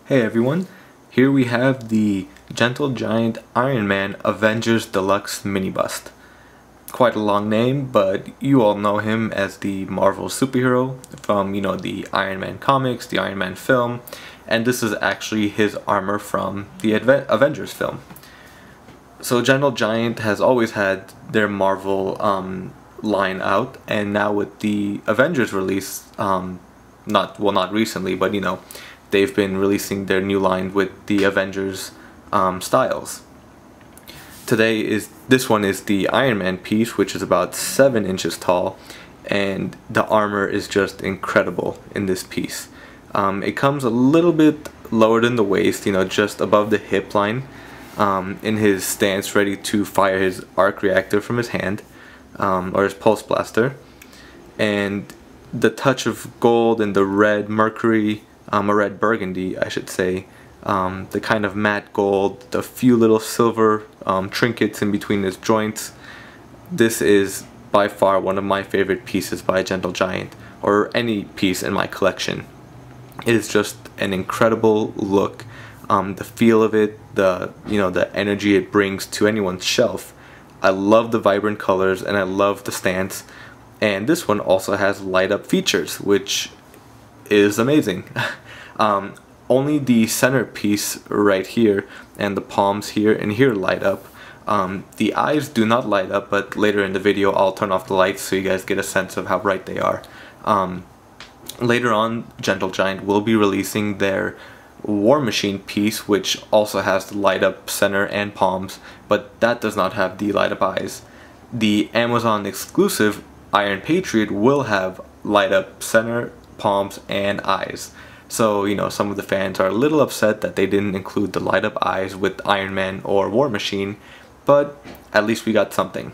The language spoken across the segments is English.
Hey everyone, here we have the Gentle Giant Iron Man Avengers Deluxe mini bust. Quite a long name, but you all know him as the Marvel superhero from, the Iron Man comics, the Iron Man film, and this is actually his armor from the Avengers film. So Gentle Giant has always had their Marvel line out, and now with the Avengers release, not recently, but they've been releasing their new line with the Avengers styles. This one is the Iron Man piece, which is about 7 inches tall, and the armor is just incredible in this piece. It comes a little bit lower than the waist, just above the hip line, in his stance ready to fire his arc reactor from his hand, or his pulse blaster. And the touch of gold and the red mercury, a red burgundy I should say, the kind of matte gold, the few little silver trinkets in between his joints. This is by far one of my favorite pieces by Gentle Giant, or any piece in my collection. It is just an incredible look. The feel of it, the energy it brings to anyone's shelf. I love the vibrant colors and I love the stance, and this one also has light up features, which is amazing. Only the center piece right here and the palms here and here light up. The eyes do not light up, but later in the video I'll turn off the lights so you guys get a sense of how bright they are. Later on, Gentle Giant will be releasing their War Machine piece, which also has the light up center and palms, but that does not have the light up eyes. The Amazon exclusive Iron Patriot will have light up center, palms, and eyes. So, some of the fans are a little upset that they didn't include the light up eyes with Iron Man or War Machine, but at least we got something.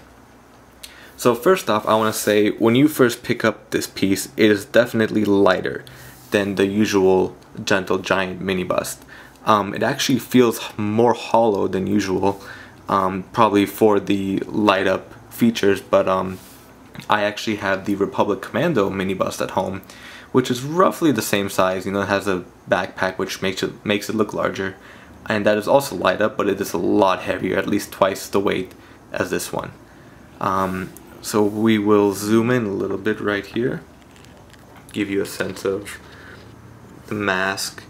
So first off, I want to say, when you first pick up this piece, it is definitely lighter than the usual Gentle Giant mini bust. It actually feels more hollow than usual, probably for the light up features, but I actually have the Republic Commando mini bust at home, which is roughly the same size. It has a backpack which makes it look larger, and that is also light up, but it is a lot heavier, at least twice the weight as this one. So we will zoom in a little bit right here, give you a sense of the mask.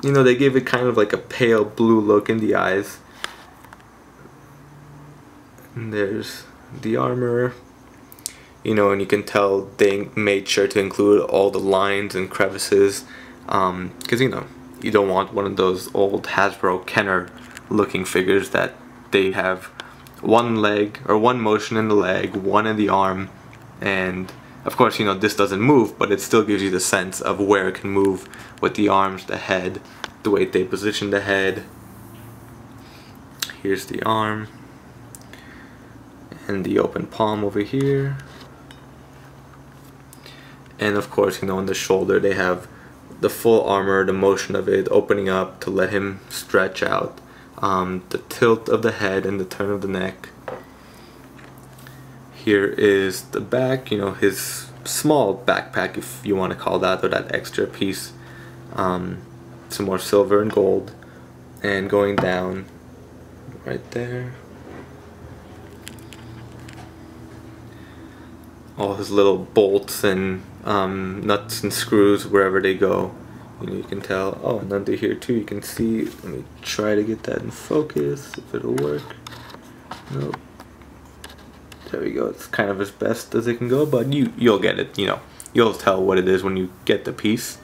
They gave it kind of like a pale blue look in the eyes. And there's the armor. And you can tell they made sure to include all the lines and crevices, because you don't want one of those old Hasbro Kenner looking figures that they have one leg or one motion in the leg, one in the arm, and of course this doesn't move, but it still gives you the sense of where it can move with the arms, the head, the way they position the head. Here's the arm and the open palm over here. And of course, on the shoulder they have the full armor, the motion of it opening up to let him stretch out, the tilt of the head and the turn of the neck. Here is the back, his small backpack, if you want to call that, or that extra piece. Some more silver and gold, and going down right there, all his little bolts and nuts and screws wherever they go. You can tell. Oh, and under here too you can see. Let me try to get that in focus, if it'll work. Nope. There we go. It's kind of as best as it can go, but you'll get it. You'll tell what it is when you get the piece.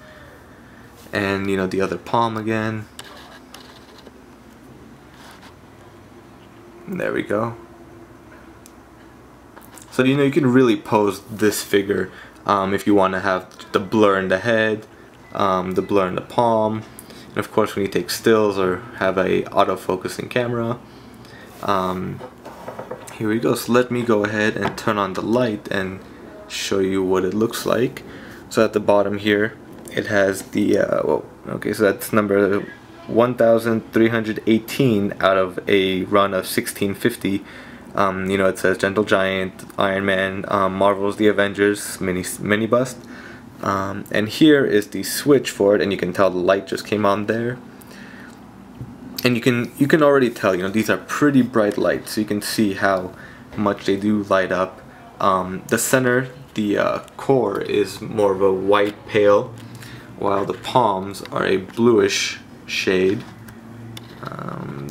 And the other palm again. There we go. So you can really pose this figure if you want to have the blur in the head, the blur in the palm, and of course when you take stills or have a auto-focusing camera. Here we go. So let me go ahead and turn on the light and show you what it looks like. So at the bottom here it has the so that's number 1318 out of a run of 1650. It says Gentle Giant, Iron Man, Marvel's The Avengers mini bust. And here is the switch for it, and you can tell the light just came on there. And you can already tell, you know, these are pretty bright lights, so you can see how much they do light up. The center, the core is more of a white pale, while the palms are a bluish shade.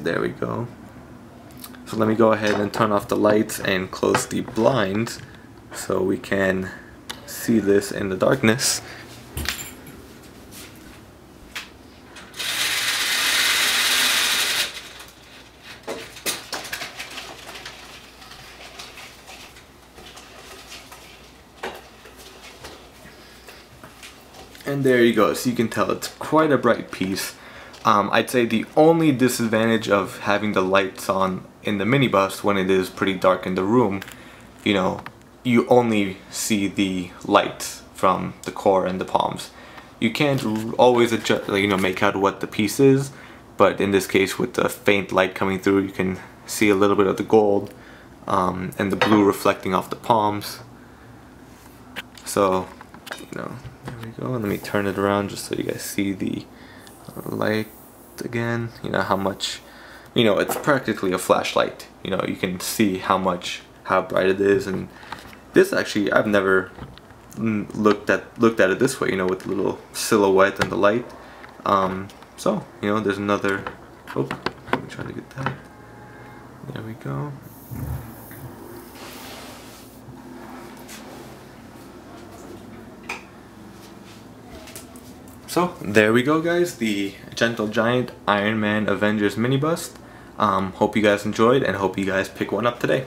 There we go. So let me go ahead and turn off the lights and close the blinds so we can see this in the darkness. And there you go, so you can tell it's quite a bright piece. I'd say the only disadvantage of having the lights on in the minibus when it is pretty dark in the room, you know, you only see the lights from the core and the palms. You can't always adjust, you know, make out what the piece is, but in this case with the faint light coming through, you can see a little bit of the gold and the blue reflecting off the palms. So, you know, there we go. Let me turn it around just so you guys see the light again. You know how much, you know, it's practically a flashlight. You know, you can see how bright it is. And this actually, I've never looked at it this way, you know, with the little silhouette and the light. So, you know, there's another, oh, let me try to get that. There we go. So there we go, guys, the Gentle Giant Iron Man Avengers mini bust. Hope you guys enjoyed and hope you guys pick one up today.